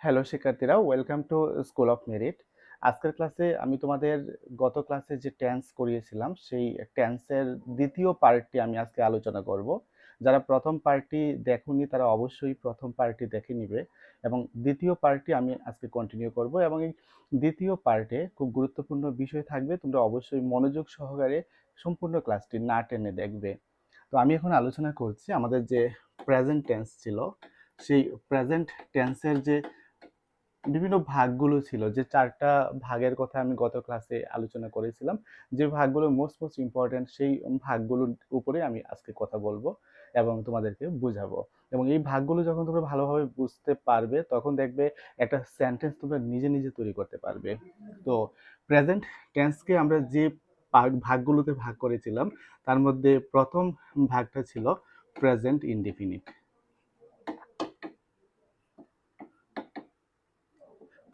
Hello শিক্ষার্থীরা, welcome to school of merit. আজকের ক্লাসে আমি তোমাদের গত ক্লাসে যে টেন্স করিয়েছিলাম সেই টেন্সের দ্বিতীয় পার্টটি আমি আজকে আলোচনা করব। যারা প্রথম পার্টটি দেখোনি তারা অবশ্যই প্রথম পার্টটি দেখে নিবে এবং দ্বিতীয় পার্টটি আমি আজকে কন্টিনিউ করব এবং এই দ্বিতীয় পার্টে খুব গুরুত্বপূর্ণ বিষয় থাকবে, তোমরা অবশ্যই মনোযোগ সহকারে সম্পূর্ণ ক্লাসটি না টেনে দেখবে। তো আমি এখন আলোচনা করছি আমাদের যে প্রেজেন্ট টেন্স ছিল, সেই প্রেজেন্ট টেন্সের যে বিভিন্ন ভাগগুলো ছিল, যে চারটা ভাগের কথা আমি গত ক্লাসে আলোচনা করেছিলাম, যে ভাগগুলো মোস্ট ইম্পর্টেন্ট সেই ভাগগুলোর উপরে আমি আজকে কথা বলবো এবং তোমাদেরকে বুঝাবো। এবং এই ভাগগুলো যখন তোমরা ভালোভাবে বুঝতে পারবে তখন দেখবে একটা সেন্টেন্স তোমরা নিজে নিজে তৈরি করতে পারবে। তো প্রেজেন্ট টেন্সকে আমরা যে ভাগগুলোতে ভাগ করেছিলাম তার মধ্যে প্রথম ভাগটা ছিল প্রেজেন্ট ইনডিফিনিট।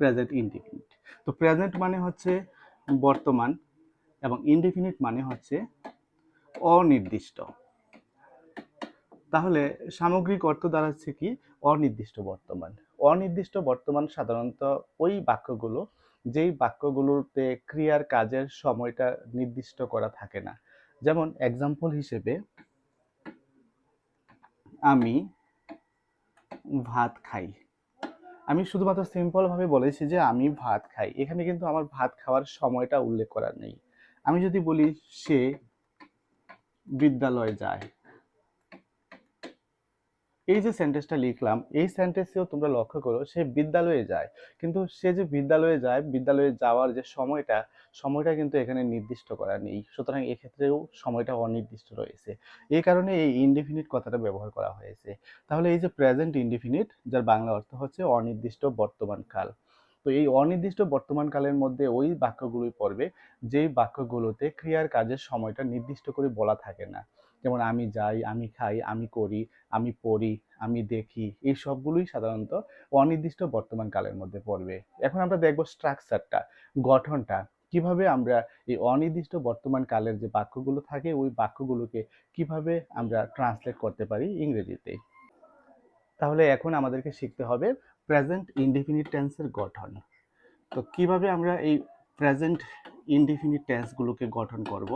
প্রেজেন্ট ইনডিফিনিট, তো প্রেজেন্ট মানে হচ্ছে বর্তমান এবং ইনডিফিনিট মানে হচ্ছে অনির্দিষ্ট। তাহলে সামগ্রিক অর্থ দাঁড়াচ্ছে কি? অনির্দিষ্ট বর্তমান। অনির্দিষ্ট বর্তমান সাধারণত ওই বাক্যগুলো যেই বাক্যগুলোতে ক্রিয়ার কাজের সময়টা নির্দিষ্ট করা থাকে না। যেমন এক্সাম্পল হিসেবে, আমি ভাত খাই। আমি শুধুমাত্র সিম্পল ভাবে বলেছি যে আমি ভাত খাই, এখানে কিন্তু আমার ভাত খাওয়ার সময়টা উল্লেখ করা নেই। আমি যদি বলি সে বিদ্যালয়ে যায়, এই যে সেন্টেন্সটা লিখলাম এই সেন্টেন্সেও তোমরা লক্ষ্য করো সে বিদ্যালয়ে যায়, কিন্তু সে যে বিদ্যালয়ে যায়, বিদ্যালয়ে যাওয়ার যে সময়টা কিন্তু এখানে নির্দিষ্ট করা নেই, সুতরাং এক্ষেত্রেও সময়টা অনির্দিষ্ট রয়েছে। এই কারণে এই ইনডিফিনিট কথাটা ব্যবহার করা হয়েছে। তাহলে এই যে প্রেজেন্ট ইনডিফিনিট, যার বাংলা অর্থ হচ্ছে অনির্দিষ্ট বর্তমান কাল, তো এই অনির্দিষ্ট বর্তমান কালের মধ্যে ওই বাক্যগুলোই পড়বে যেই বাক্যগুলোতে ক্রিয়ার কাজের সময়টা নির্দিষ্ট করে বলা থাকে না। যেমন আমি যাই, আমি খাই, আমি করি, আমি পড়ি, আমি দেখি, এই সবগুলোই সাধারণত অনির্দিষ্ট বর্তমান কালের মধ্যে পড়বে। এখন আমরা দেখব স্ট্রাকচারটা, গঠনটা, কিভাবে আমরা এই অনির্দিষ্ট বর্তমান কালের যে বাক্যগুলো থাকে ওই বাক্যগুলোকে কিভাবে আমরা ট্রান্সলেট করতে পারি ইংরেজিতে। তাহলে এখন আমাদেরকে শিখতে হবে প্রেজেন্ট ইনডিফিনিট টেন্সের গঠন। তো কিভাবে আমরা এই প্রেজেন্ট ইনডিফিনিট টেন্সগুলোকে গঠন করব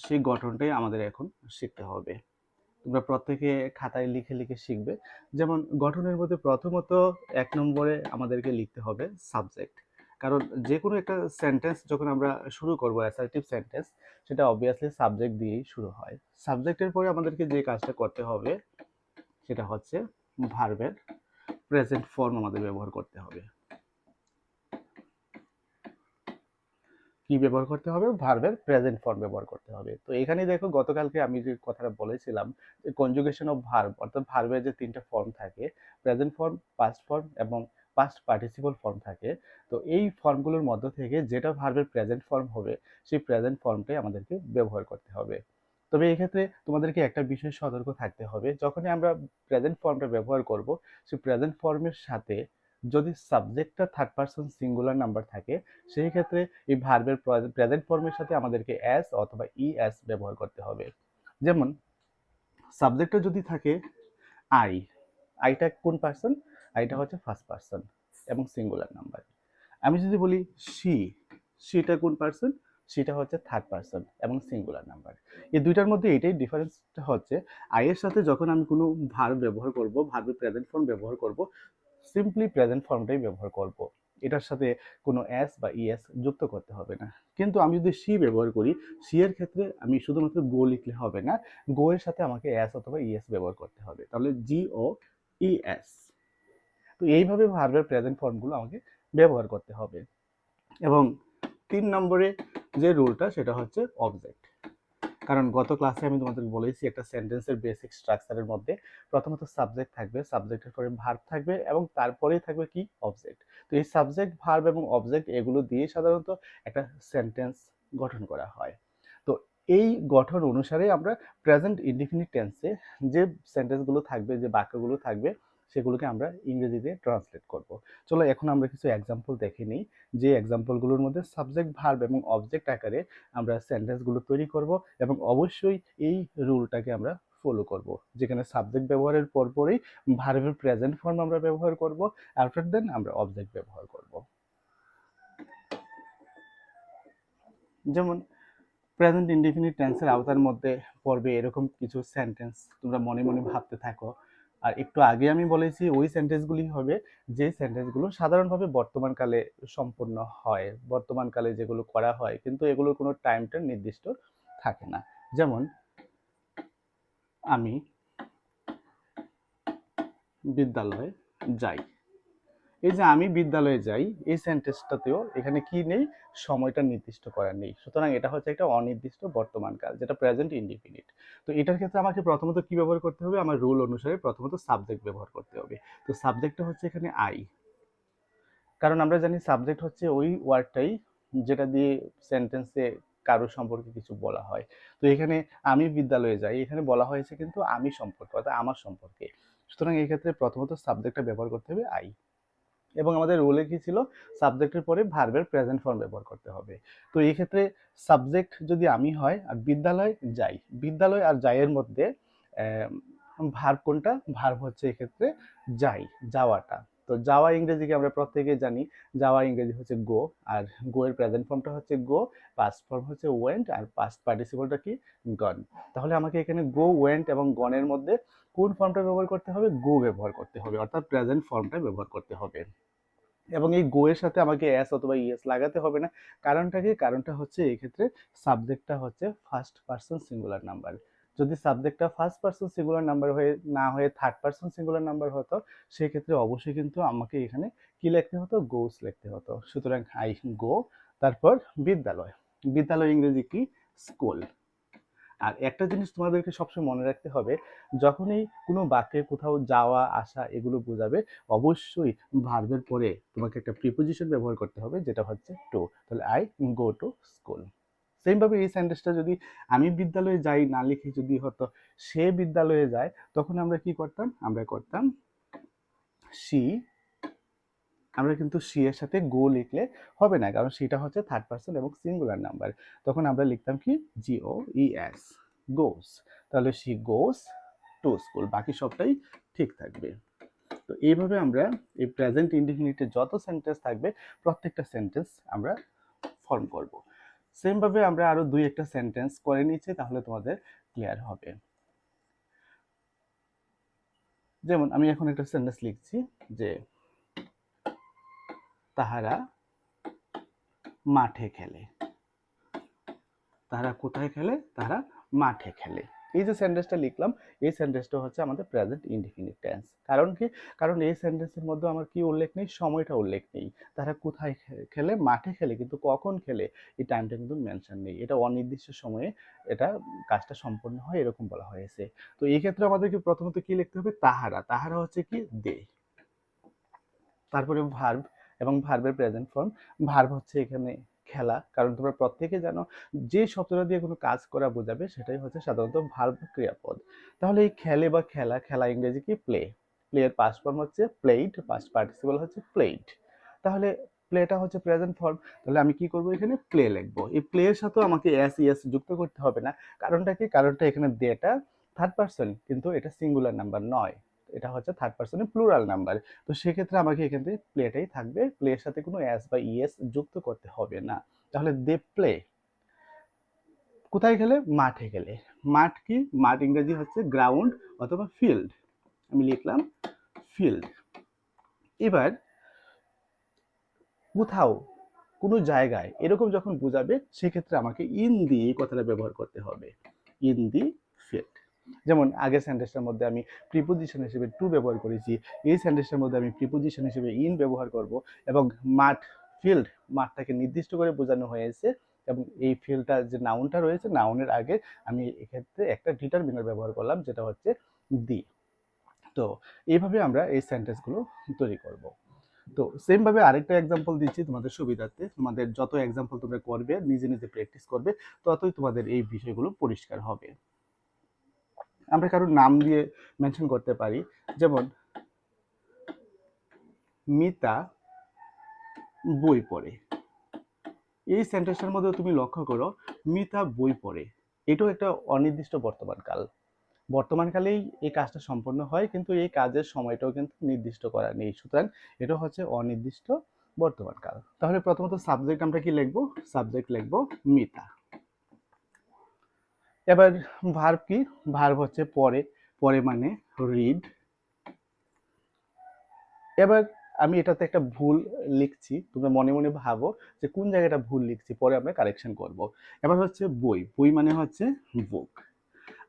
সেই গঠনটাই আমাদের এখন শিখতে হবে। তোমরা প্রত্যেকে খাতায় লিখে লিখে শিখবে। যেমন গঠনের মধ্যে প্রথমত ১ নম্বরে আমাদেরকে লিখতে হবে সাবজেক্ট। কারণ যে কোনো একটা সেন্টেন্স যখন আমরা শুরু করব, অ্যাসার্টিভ সেন্টেন্স, সেটা অবভিয়াসলি সাবজেক্ট দিয়েই শুরু হয়। সাবজেক্টের পরে আমাদেরকে যে কাজটা করতে হবে সেটা হচ্ছে ভার্বের প্রেজেন্ট ফর্ম আমাদের ব্যবহার করতে হবে। কি ব্যবহার করতে হবে? ভার্বের প্রেজেন্ট ফর্ম ব্যবহার করতে হবে। তো এখানে দেখো, গতকালকে আমি যে কথাটা বলেছিলাম যে কনজুগেশন অফ ভার্ব, অর্থাৎ ভার্বের যে 3টা ফর্ম থাকে, প্রেজেন্ট ফর্ম, পাস্ট ফর্ম এবং পাস্ট পার্টিসিপল ফর্ম থাকে। তো এই ফর্মগুলোর মধ্য থেকে যেটা ভার্বের প্রেজেন্ট ফর্ম হবে সেই প্রেজেন্ট ফর্মটাই আমাদেরকে ব্যবহার করতে হবে। তবে এক্ষেত্রে তোমাদেরকে একটা বিষয় সতর্ক থাকতে হবে, যখনই আমরা প্রেজেন্ট ফর্মটা ব্যবহার করব সেই প্রেজেন্ট ফর্মের সাথে যদি সাবজেক্টটা থার্ড পারসন সিঙ্গুলার নাম্বার থাকে, সেই ক্ষেত্রে এই ভার্বের প্রেজেন্ট ফর্মের সাথে আমাদেরকে এস অথবা ইএস ব্যবহার করতে হবে। যেমন সাবজেক্টে যদি থাকে আই, আইটা কোন পারসন? আইটা হচ্ছে ফার্স্ট পারসন এবং সিঙ্গুলার নাম্বার। আমি যদি বলি শি, শিটা কোন পারসন? সেটা হচ্ছে থার্ড পারসন এবং সিঙ্গুলার নাম্বার। এই দুইটার মধ্যে এটাই ডিফারেন্সটা হচ্ছে, আই এর সাথে যখন আমি কোনো ভার্ব ব্যবহার করব, ভার্বের প্রেজেন্ট ফর্ম ব্যবহার করব, সিম্পলি প্রেজেন্ট ফর্মটাই ব্যবহার করব, এটার সাথে কোনো এস বা ইএস যুক্ত করতে হবে না। কিন্তু আমি যদি সি ব্যবহার করি, সি এর ক্ষেত্রে আমি শুধুমাত্র গো লিখলে হবে না, গো এর সাথে আমাকে এস অথবা ইএস ব্যবহার করতে হবে, তাহলে জি ও ইএস। তো এইভাবে ভার্বের প্রেজেন্ট ফর্মগুলো আমাকে ব্যবহার করতে হবে। এবং 3 নম্বরে যে রুলটা সেটা হচ্ছে অবজেক্ট। কারণ গত ক্লাসে আমি তোমাদেরকে বলেছি একটা সেন্টেন্সের বেসিক স্ট্রাকচারের মধ্যে প্রথমত সাবজেক্ট থাকবে, সাবজেক্টের পরে ভার্ব থাকবে এবং তারপরেই থাকবে কি? অবজেক্ট। তো এই সাবজেক্ট, ভার্ব এবং অবজেক্ট এগুলো দিয়ে সাধারণত একটা সেন্টেন্স গঠন করা হয়। তো এই গঠন অনুসারে আমরা প্রেজেন্ট ইনডিফিনিট টেন্সে যে সেন্টেন্সগুলো থাকবে, যে বাক্যগুলো থাকবে, সেগুলোকে আমরা ইংরেজিতে ট্রান্সলেট করব। চলো এখন আমরা কিছু এক্সাম্পল দেখে নিই, যে এক্সাম্পলগুলোর মধ্যে সাবজেক্ট, ভার্ব এবং অবজেক্ট আকারে আমরা সেন্টেন্সগুলো তৈরি করব এবং অবশ্যই এই রুলটাকে আমরা ফলো করব, যেখানে সাবজেক্ট ব্যবহারের পরপরই ভার্বের প্রেজেন্ট ফর্ম আমরা ব্যবহার করব, আফটার দেন আমরা অবজেক্ট ব্যবহার করব। যেমন প্রেজেন্ট ইনডিফিনিট টেন্সের আওতার মধ্যে পড়বে এরকম কিছু সেন্টেন্স, তোমরা মনে মনে ভাবতে থাকো। আর একটু আগে আমি বলেছি ওই সেন্টেন্সগুলি হবে যে সেন্টেন্সগুলো সাধারণভাবে বর্তমানকালে সম্পূর্ণ হয়, বর্তমানকালে যেগুলো করা হয়, কিন্তু এগুলোর কোনো টাইমটা নির্দিষ্ট থাকে না। যেমন আমি বিদ্যালয়ে যাই। এই যে আমি বিদ্যালয়ে যাই এই সেন্টেন্সটাতেও এখানে কি নেই, সময়টা নির্দিষ্ট করা নেই, সুতরাং এটা হচ্ছে একটা অনির্দিষ্ট বর্তমানকাল, যেটা প্রেজেন্ট ইনডিফিনিট। তো এটার ক্ষেত্রে আমাকে প্রথমত কি ব্যবহার করতে হবে, আমার রুল অনুসারে প্রথমত সাবজেক্ট ব্যবহার করতে হবে। তো সাবজেক্টটা হচ্ছে এখানে আই, কারণ আমরা জানি সাবজেক্ট হচ্ছে ওই ওয়ার্ডটাই যেটা দিয়ে সেন্টেন্সে কারো সম্পর্কে কিছু বলা হয়। তো এখানে আমি বিদ্যালয়ে যাই, এখানে বলা হয়েছে কিন্তু আমি সম্পর্কে, অর্থাৎ আমার সম্পর্কে, সুতরাং এই ক্ষেত্রে প্রথমত সাবজেক্টটা ব্যবহার করতে হবে আই। এবং আমাদের রোলে কি ছিল, সাবজেক্টের পরে ভার্বের প্রেজেন্ট ফর্ম ব্যবহার করতে হবে। তো এই ক্ষেত্রে সাবজেক্ট যদি আমি হয় আর বিদ্যালয় যাই, বিদ্যালয় আর যাইয়ের মধ্যে ভার্ব কোনটা, ভার্ব হচ্ছে এক্ষেত্রে যাই, যাওয়াটা। তো যাওয়া ইংরেজিকে আমরা প্রত্যেকে জানি, যাওয়া ইংরেজি হচ্ছে গো, আর গো এর প্রেজেন্ট ফর্মটা হচ্ছে গো, পাস্ট ফর্ম হচ্ছে ওয়েন্ট, আর পাস্ট পার্টিসিপলটা কি, গন। তাহলে আমাকে এখানে গো, ওয়েন্ট এবং গনের মধ্যে কোন ফর্মটা ব্যবহার করতে হবে, গো ব্যবহার করতে হবে, অর্থাৎ প্রেজেন্ট ফর্মটা ব্যবহার করতে হবে। এবং এই গো এর সাথে আমাকে এস অথবা ইএস লাগাতে হবে না। কারণটা কি, কারণটা হচ্ছে এই ক্ষেত্রে সাবজেক্টটা হচ্ছে ফার্স্ট পারসন সিঙ্গুলার নাম্বার। যদি সাবজেক্টটা ফার্স্ট পারসন সিঙ্গুলার নাম্বার হয়ে না হয়ে থার্ড পারসন সিঙ্গুলার নাম্বার হতো, সেই ক্ষেত্রে অবশ্যই কিন্তু আমাকে এখানে কি লিখতে হতো, গোস লিখতে হতো। সুতরাং আই গো, তারপর বিদ্যালয়, বিদ্যালয় ইংরেজি কি, স্কুল। আর একটা জিনিস তোমাদেরকে সবসময় মনে রাখতে হবে, যখনই কোনো বাক্যে কোথাও যাওয়া আসা এগুলো বোঝাবে, অবশ্যই ভার্বের পরে তোমাকে একটা প্রিপোজিশন ব্যবহার করতে হবে, যেটা হচ্ছে টু। তাহলে I go to school. Same ভাবে এই সেন্টেন্সটা যদি আমি বিদ্যালয়ে যাই না লিখে যদি হতো সে বিদ্যালয়ে যায়, তখন আমরা কি করতাম, আমরা করতাম সি। আমরা কিন্তু সি এর সাথে গো লিখলে হবে না, কারণ সেটা হচ্ছে থার্ড পারসন এবং সিঙ্গুলার নাম্বার। তখন আমরা লিখতাম কি, জিও ইএস, গোস। তাহলে সি গোস টু স্কুল, বাকি সবটাই ঠিক থাকবে। তো এইভাবে আমরা এই প্রেজেন্ট ইনডিফিনিটের যত সেন্টেন্স থাকবে প্রত্যেকটা সেন্টেন্স আমরা ফর্ম করব। সেম ভাবে আমরা আরো দুই একটা সেন্টেন্স করে নিচ্ছি, তাহলে তোমাদের ক্লিয়ার হবে। যেমন আমি এখন একটা সেন্টেন্স লিখছি যে তাহারা মাঠে খেলে। তারা কোথায় খেলে, তারা মাঠে খেলে। এই যে সেন্টেন্সটা লিখলাম, এই সেন্টেন্সটা হচ্ছে আমাদের প্রেজেন্ট ইনডিফিনিট টেন্স। কারণ কি, কারণ এই সেন্টেন্সের মধ্যে আমার কি উল্লেখ নেই, সময়টা উল্লেখ নেই। তারা কোথায় খেলে, মাঠে খেলে, কিন্তু কখন খেলে এই টাইমটা কিন্তু মেনশন নেই। এটা অনির্দিষ্ট সময়ে এটা কাজটা সম্পন্ন হয় এরকম বলা হয়েছে। তো এই ক্ষেত্রে আমাদেরকে প্রথমত কি লিখতে হবে, তাহারা। তাহারা হচ্ছে কি, দে। তারপরে ভার্ব এবং ভার্বের প্রেজেন্ট ফর্ম। ভার্ব হচ্ছে এখানে খেলা, কারণ তোমরা প্রত্যেকে জানো যে শব্দটা দিয়ে কোনো কাজ করা বোঝাবে সেটাই হচ্ছে সাধারণত ভার্ব ক্রিয়াপদ। তাহলে এই খেলে বা খেলা, খেলা ইংরেজি কি, প্লে। প্লে এর পাস্ট ফর্ম হচ্ছে প্লেইড, পাস্ট পার্টিসিপল হচ্ছে প্লেইড। তাহলে প্লেটা হচ্ছে প্রেজেন্ট ফর্ম, তাহলে আমি কি করব, এখানে প্লে লিখবো। এই প্লে এর সাথেও আমাকে এস ইএস যুক্ত করতে হবে না। কারণটা কি, কারণটা এখানে দেটা থার্ড পারসন, কিন্তু এটা সিঙ্গুলার নাম্বার নয়, এটা হচ্ছে থার্ড পারসনের প্লুরাল নাম্বার। তো সেক্ষেত্রে আমাকে এখান থেকে প্লেটাই থাকবে, প্লের সাথে কোনো এস বা ইএস যুক্ত করতে হবে না। তাহলে দে প্লে। কোথায় গেলে, মাঠে গেলে। মাঠ কি, মাঠ ইংরেজি হচ্ছে গ্রাউন্ড অথবা ফিল্ড। আমি লিখলাম ফিল্ড। এবার কোথাও, কোনো জায়গায় এরকম যখন বোঝাবে, সেক্ষেত্রে আমাকে ইন দি এই কথাটা ব্যবহার করতে হবে, ইন দি ফিল্ড। যেমন আগের সেন্টেন্সটার মধ্যে আমি প্রিপোজিশন হিসেবে টু ব্যবহার করেছি, এই সেন্টেন্সটার মধ্যে আমি প্রিপোজিশন হিসেবে ইন ব্যবহার করব। এবং মাঠ, ফিল্ড, মাঠটাকে নির্দিষ্ট করে বোঝানো হয়েছে, এবং এই ফিল্ডটা যে নাউনটা রয়েছে, নাউনের আগে আমি এক্ষেত্রে একটা ডিটারমিনার ব্যবহার করলাম, যেটা হচ্ছে দি। তো এইভাবে আমরা এই সেন্টেন্সগুলো তৈরি করব। তো সেম ভাবে আরেকটা এক্সাম্পল দিচ্ছি তোমাদের সুবিধার্থে। তোমাদের যত এক্সাম্পল তোমরা করবে, নিজে নিজে প্র্যাকটিস করবে, ততই তোমাদের এই বিষয়গুলো পরিষ্কার হবে। আমরা কারোর নাম দিয়ে মেনশন করতে পারি, যেমন মিতা বই পড়ে। এই সেন্টেন্সটার মধ্যে তুমি লক্ষ্য করো, মিতা বই পড়ে, এটাও একটা অনির্দিষ্ট বর্তমান কাল। বর্তমানকালেই এই কাজটা সম্পন্ন হয়, কিন্তু এই কাজের সময়টাও কিন্তু নির্দিষ্ট করা নেই, সুতরাং এটা হচ্ছে অনির্দিষ্ট বর্তমানকাল। তাহলে প্রথমত সাবজেক্ট আমরা কি লিখবো? সাবজেক্ট লিখবো মিতা। এবার ভার্ব কি? ভার্ব হচ্ছে পরে, পরে মানে রিড। এবার আমি এটাতে একটা ভুল লিখছি, তোমরা মনে মনে ভাবো যে কোন জায়গাটা ভুল লিখছি, পরে আমরা কারেকশন করব। এবার হচ্ছে বই, বই মানে হচ্ছে বুক।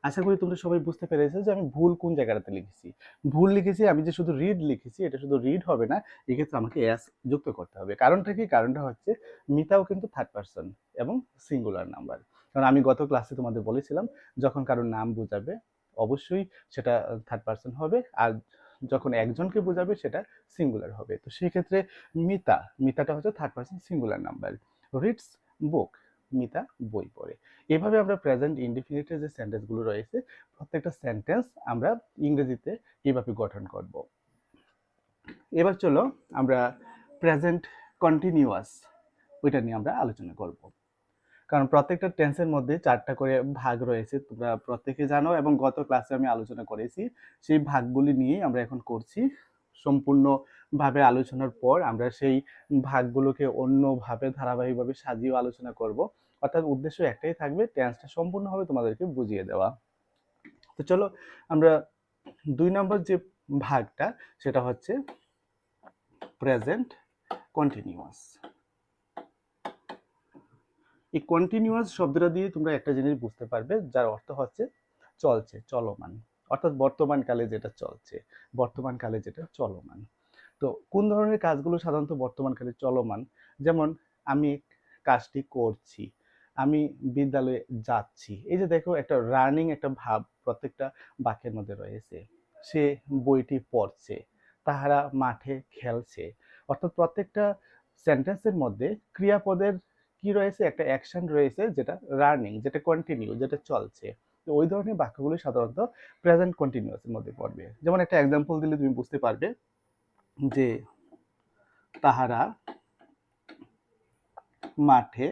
আশা করি তোমরা সবাই বুঝতে পেরেছো যে আমি ভুল কোন জায়গাটাতে লিখেছি। ভুল লিখেছি আমি, যে শুধু রিড লিখেছি, এটা শুধু রিড হবে না, এক্ষেত্রে আমাকে এস যুক্ত করতে হবে। কারণটা কি? কারণটা হচ্ছে মিতাও কিন্তু থার্ড পারসন এবং সিঙ্গুলার নাম্বার। কারণ আমি গত ক্লাসে তোমাদের বলেছিলাম, যখন কারোর নাম বোঝাবে অবশ্যই সেটা থার্ড পারসন হবে, আর যখন একজনকে বোঝাবে সেটা সিঙ্গুলার হবে। তো সেই ক্ষেত্রে মিতা, মিতাটা হচ্ছে third person singular number. Reads book, Mita বই পড়ে। এভাবে আমরা প্রেজেন্ট ইনডিফিনিটের যে সেন্টেন্সগুলো রয়েছে, প্রত্যেকটা সেন্টেন্স আমরা ইংরেজিতে এইভাবে গঠন করব। এবার চলো আমরা প্রেজেন্ট কন্টিনিউয়াস, ওইটা নিয়ে আমরা আলোচনা করব। কারণ প্রত্যেকটা টেন্সের মধ্যে 4টা করে ভাগ রয়েছে, তোমরা প্রত্যেকে জানো, এবং গত ক্লাসে আমি আলোচনা করেছি। সেই ভাগগুলি নিয়েই আমরা এখন করছি। সম্পূর্ণভাবে আলোচনার পর আমরা সেই ভাগগুলোকে অন্যভাবে ধারাবাহিকভাবে সাজিয়ে আলোচনা করব। অর্থাৎ উদ্দেশ্য একটাই থাকবে, টেন্সটা সম্পূর্ণভাবে তোমাদেরকে বুঝিয়ে দেওয়া। তো চলো আমরা 2 নম্বর যে ভাগটা, সেটা হচ্ছে প্রেজেন্ট কন্টিনিউয়াস। এই কন্টিনিউয়াস শব্দটা দিয়ে তোমরা একটা জিনিস বুঝতে পারবে, যার অর্থ হচ্ছে চলছে, চলমান, অর্থাৎ বর্তমানকালে যেটা চলছে, বর্তমানকালে যেটা চলমান। তো কোন ধরনের কাজগুলো সাধারণত বর্তমানকালে চলমান? যেমন আমি কাজটি করছি, আমি বিদ্যালয়ে যাচ্ছি। এই যে দেখো, একটা রানিং একটা ভাব প্রত্যেকটা বাক্যের মধ্যে রয়েছে। সে বইটি পড়ছে, তাহারা মাঠে খেলছে। অর্থাৎ প্রত্যেকটা সেন্টেন্সের মধ্যে ক্রিয়াপদের কি রয়েছে? একটা অ্যাকশন রয়েছে, যেটা রানিং, যেটা কন্টিনিউ, যেটা চলছে। তো ওই ধরনের বাক্যগুলো সাধারণত প্রেজেন্ট কন্টিনিউয়াসের মধ্যে পড়বে। যেমন একটা এক্সাম্পল দিলে তুমি বুঝতে পারবে যে তাহারা মাঠে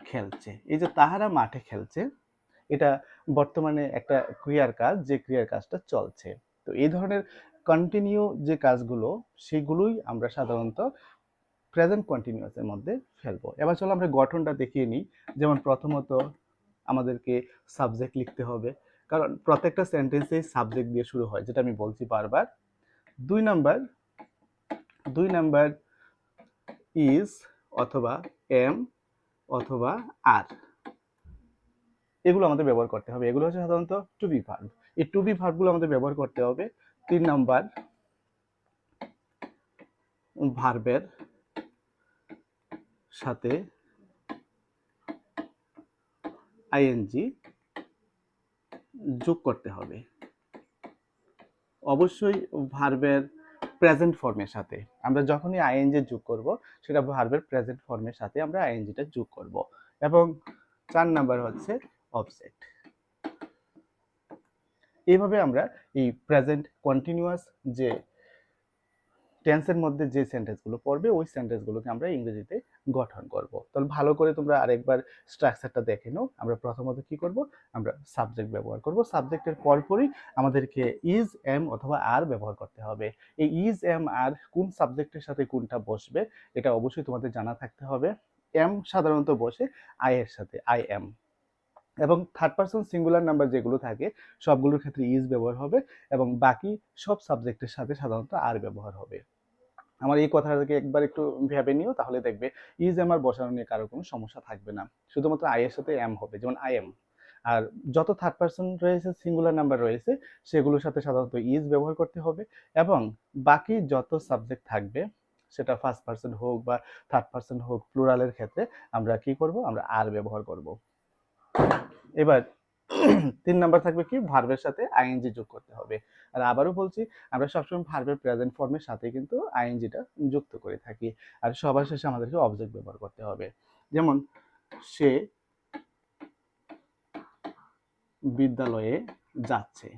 খেলছে। এই যে তাহারা মাঠে খেলছে, এটা বর্তমানে একটা ক্রিয়ার কাজ, যে ক্রিয়ার কাজটা চলছে। তো এই ধরনের কন্টিনিউ যে কাজগুলো, সেগুলোই আমরা সাধারণত প্রেজেন্ট কন্টিনিউয়াসের মধ্যে ফেলবো। এবার চলো আমরা গঠনটা দেখিয়ে নিই। যেমন প্রথমত আমাদেরকে সাবজেক্ট লিখতে হবে, কারণ প্রত্যেকটা সেন্টেন্সেই সাবজেক্ট দিয়ে শুরু হয়, যেটা আমি বলছি বারবার। 2 নাম্বার ইজ অথবা এম অথবা আর, এগুলো আমাদের ব্যবহার করতে হবে। এগুলো হচ্ছে সাধারণত টু বি ভার্ব। এই টু বি ভার্বগুলো আমাদের ব্যবহার করতে হবে। 3 নাম্বার ভার্বের সাথে আইএনজি যোগ করতে হবে, অবশ্যই ভার্বের প্রেজেন্ট ফর্মের সাথে। আমরা যখনই আইএনজি যোগ করব, সেটা ভার্বের প্রেজেন্ট ফর্মের সাথে আমরা আইএনজিটা যোগ করব। এবং 4 নাম্বার হচ্ছে অবজেক্ট। এইভাবে আমরা এই প্রেজেন্ট কন্টিনিউয়াস যে টেন্সের মধ্যে যে সেন্টেন্সগুলো পড়বে, ওই সেন্টেন্সগুলোকে আমরা ইংরেজিতে গঠন করব। তাহলে ভালো করে তোমরা আরেকবার স্ট্রাকচারটা দেখে নাও। আমরা প্রথমত কি করব? আমরা সাবজেক্ট ব্যবহার করব। সাবজেক্টের পরপরই আমাদেরকে ইজ, এম অথবা আর ব্যবহার করতে হবে। এই ইজ, এম, আর কোন সাবজেক্টের সাথে কোনটা বসবে, এটা অবশ্যই তোমাদের জানা থাকতে হবে। এম সাধারণত বসে আই এর সাথে, আই এম। এবং থার্ড পারসন সিঙ্গুলার নাম্বার যেগুলো থাকে, সবগুলোর ক্ষেত্রে ইজ ব্যবহার হবে, এবং বাকি সব সাবজেক্টের সাথে সাধারণত আর ব্যবহার হবে। আমার এই কথাটাকে একবার একটু ভেবে নিও, তাহলে দেখবে ইজ, এম আর বসানো নিয়ে কারো কোনো সমস্যা থাকবে না। শুধুমাত্র আই এর সাথে এম হবে, যেমন আই এম। আর যত থার্ড পারসন রয়েছে, সিঙ্গুলার নাম্বার রয়েছে, সেগুলোর সাথে সাধারণত ইজ ব্যবহার করতে হবে। এবং বাকি যত সাবজেক্ট থাকবে, সেটা ফার্স্ট পারসন হোক বা থার্ড পারসন হোক, প্লুরালের ক্ষেত্রে আমরা কি করব? আমরা আর ব্যবহার করব। এবার 3 নাম্বার থাকবে কি? ভার্বের সাথে আইএনজি যোগ করতে হবে। আর আবারও বলছি, আমরা সবসময় ভার্বের প্রেজেন্ট ফর্মের সাথে কিন্তু আইএনজিটা যুক্ত করে থাকি। আর সবার শেষে আমাদেরকে অবজেক্ট ব্যবহার করতে হবে। যেমন সে বিদ্যালয়ে যাচ্ছে।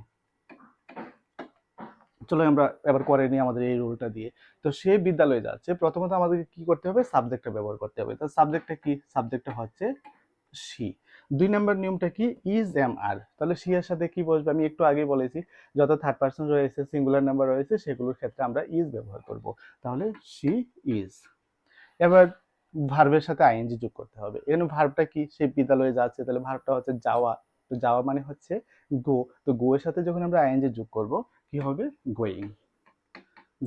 চলো আমরা এবার করে নিই আমাদের এই রুলটা দিয়ে। তো সে বিদ্যালয়ে যাচ্ছে, প্রথমত আমাদেরকে কি করতে হবে? সাবজেক্টটা ব্যবহার করতে হবে। তো সাবজেক্টটা কি? সাবজেক্টটা হচ্ছে সি। 2 নাম্বার নিয়মটা কি, ইজ এম আর, তাহলে সি এর সাথে কি বসবে, আমি একটু আগে বলেছি যত থার্ড পারসন রয়েছে, সিঙ্গুলার নাম্বার রয়েছে, সেগুলোর ক্ষেত্রে আমরা ইজ ব্যবহার করব। তাহলে শি ইজ। এবার ভার্বের সাথে আইএনজি যোগ করতে হবে। এখানে ভার্বটা কি, সে বিদ্যালয়ে যাচ্ছে, তাহলে ভার্বটা হচ্ছে যাওয়া। তো যাওয়া মানে হচ্ছে গো, তো গো এর সাথে যখন আমরা আইএনজি যোগ করব কি হবে, গোয়িং,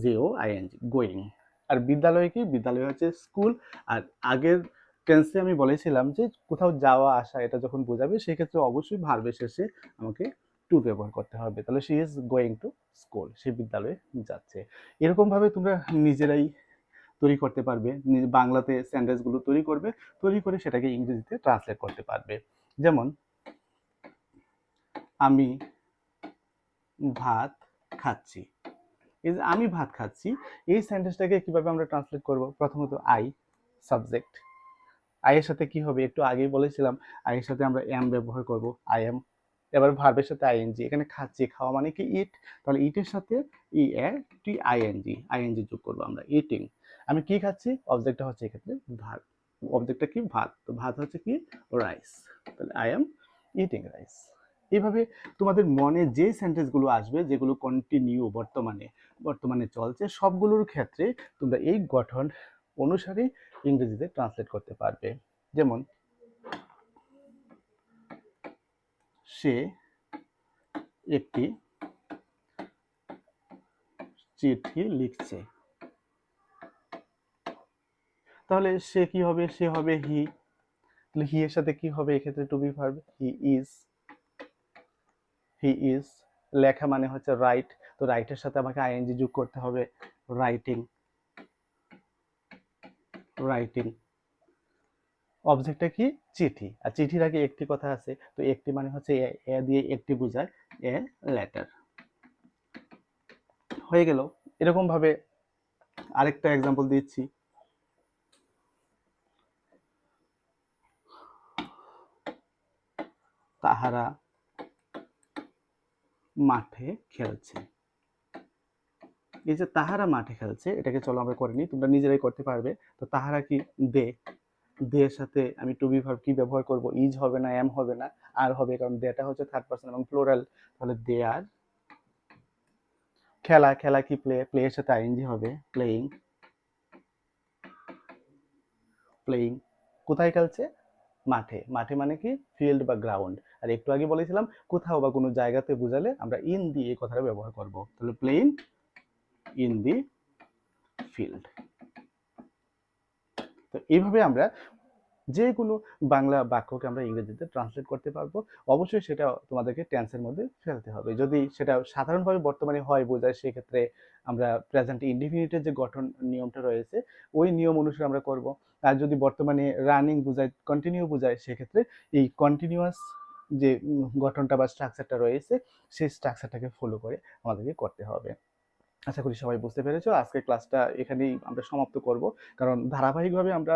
জেও আইএনজি, গোয়িং। আর বিদ্যালয় কি, বিদ্যালয় হচ্ছে স্কুল। আর আগের টেন্সে আমি বলেছিলাম যে কোথাও যাওয়া আসা এটা যখন বোঝাবে সেক্ষেত্রে অবশ্যই ভার্বের শেষে আমাকে টু ব্যবহার করতে হবে। তাহলে she is going to school, সে বিদ্যালয়ে যাচ্ছে। এরকম ভাবে তোমরা নিজেরাই তৈরি করতে পারবে, বাংলাতে সেন্টেন্সগুলো তৈরি করবে, তৈরি করে সেটাকে ইংরেজিতে ট্রান্সলেট করতে পারবে। যেমন আমি ভাত খাচ্ছি, এই যে আমি ভাত খাচ্ছি, এই সেন্টেন্সটাকে কিভাবে আমরা ট্রান্সলেট করব, প্রথমত আই সাবজেক্ট, আই এর সাথে কি হবে, একটু আগেই বলেছিলাম আই এর সাথে আমরা এম ব্যবহার করব, আই এম। এবার ভার্বের সাথে আইএনজি, এখানে খাচ্ছি, খাওয়া মানে কি ইট, তাহলে ইটের সাথে ই এ টি আইএনজি, আইএনজি যোগ করবো আমরা, ইটিং। আমি কি খাচ্ছি, অবজেক্টটা হচ্ছে এক্ষেত্রে ভাত, অবজেক্টটা কি ভাত, তো ভাত হচ্ছে কি রাইস, তাহলে আই এম ইটিং রাইস। এইভাবে তোমাদের মনে যে সেন্টেন্সগুলো আসবে যেগুলো কন্টিনিউ বর্তমানে বর্তমানে চলছে, সবগুলোর ক্ষেত্রে তোমরা এই গঠন অনুসারে ইংরেজিতে ট্রান্সলেট করতে পারবে। যেমন সে একটি চিঠি লিখছে, তাহলে সে কি হবে, সে হবে হি, তাহলে হি এর সাথে কি হবে এক্ষেত্রে to be verb, he is, he is. লেখা মানে হচ্ছে রাইট, তো রাইটের সাথে আমাকে আইএনজি যোগ করতে হবে, রাইটিং, রাইটিং। অবজেক্টটা কি, চিঠি, আর চিঠির আগে একটি কথা আছে, তো একটি মানে হচ্ছে এ দিয়ে একটি বোঝায়, এ লেটার। হয়ে গেল। এরকম ভাবে আরেকটা এক্সাম্পল দিচ্ছি, তাহারা মাঠে খেলছে। এই যে তাহারা মাঠে খেলছে, এটাকে চলো আমরা করে নিই, তোমরা নিজেরাই করতে পারবে। তো তাহারা কি, দে, দে এর সাথে আমি টু বি ভার্ব কি ব্যবহার করব, ইজ হবে না, এম হবে না, আর হবে, কারণ দেটা হচ্ছে থার্ড পারসন এবং প্লুরাল। তাহলে দে আর। খেলা, খেলা কি প্লে, প্লে এর সাথে আইএনজি হবে, প্লেইং, প্লেইং। কোথায় খেলছে, মাঠে, মাঠে মানে কি ফিল্ড বা গ্রাউন্ড। আর একটু আগে বলেছিলাম কোথাও বা কোনো জায়গাতে বোঝালে আমরা ইন দি এই কথাটা ব্যবহার করব, তাহলে প্লেইং ইন দি ফিল্ড। তো এইভাবে আমরা যে কোনো বাংলা বাক্যকে আমরা ইংরেজিতে ট্রান্সলেট করতে পারবো। অবশ্যই সেটা তোমাদেরকে টেন্সের মধ্যে ফেলতে হবে। যদি সেটা সাধারণভাবে বর্তমানে হয় বোঝায়, সেক্ষেত্রে আমরা প্রেজেন্ট ইনডিফিনিটের যে গঠন নিয়মটা রয়েছে ওই নিয়ম অনুসারে আমরা করব। আর যদি বর্তমানে রানিং বোঝায়, কন্টিনিউ বোঝায়, সেক্ষেত্রে এই কন্টিনিউয়াস যে গঠনটা বা স্ট্রাকচারটা রয়েছে সেই স্ট্রাকচারটাকে ফলো করে আমাদেরকে করতে হবে। আশা করি সবাই বুঝতে পেরেছো। আজকের ক্লাসটা এখানেই আমরা সমাপ্ত করব, কারণ ধারাবাহিকভাবে আমরা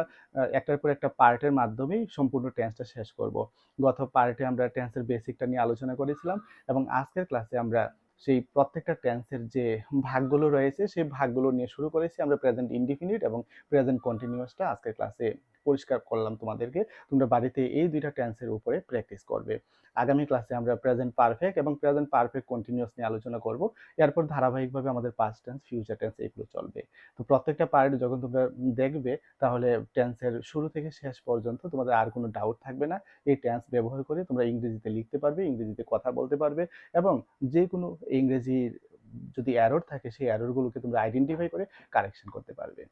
একটার পর একটা পার্টের মাধ্যমেই সম্পূর্ণ টেন্সটা শেষ করব। গত পার্টে আমরা টেন্সের বেসিকটা নিয়ে আলোচনা করেছিলাম, এবং আজকের ক্লাসে আমরা সেই প্রত্যেকটা টেন্সের যে ভাগগুলো রয়েছে সেই ভাগগুলো নিয়ে শুরু করেছি। আমরা প্রেজেন্ট ইনডিফিনিট এবং প্রেজেন্ট কন্টিনিউয়াসটা আজকের ক্লাসে পরিষ্কার করলাম তোমাদেরকে। তোমরা বাড়িতে এই দুইটা টেন্সের উপরে প্র্যাকটিস করবে। আগামী ক্লাসে আমরা প্রেজেন্ট পারফেক্ট এবং প্রেজেন্ট পারফেক্ট কন্টিনিউয়াস নিয়ে আলোচনা করব। এরপর ধারাবাহিকভাবে আমাদের পাস্ট টেন্স, ফিউচার টেন্স এগুলো চলবে। তো প্রত্যেকটা পার্ট যখন তোমরা দেখবে, তাহলে টেন্সের শুরু থেকে শেষ পর্যন্ত তোমাদের আর কোনো ডাউট থাকবে না। এই টেন্স ব্যবহার করে তোমরা ইংরেজিতে লিখতে পারবে, ইংরেজিতে কথা বলতে পারবে, এবং যে কোনো ইংরেজির যদি এরর থাকে সেই এররগুলোকে তোমরা আইডেন্টিফাই করে কারেকশন করতে পারবে।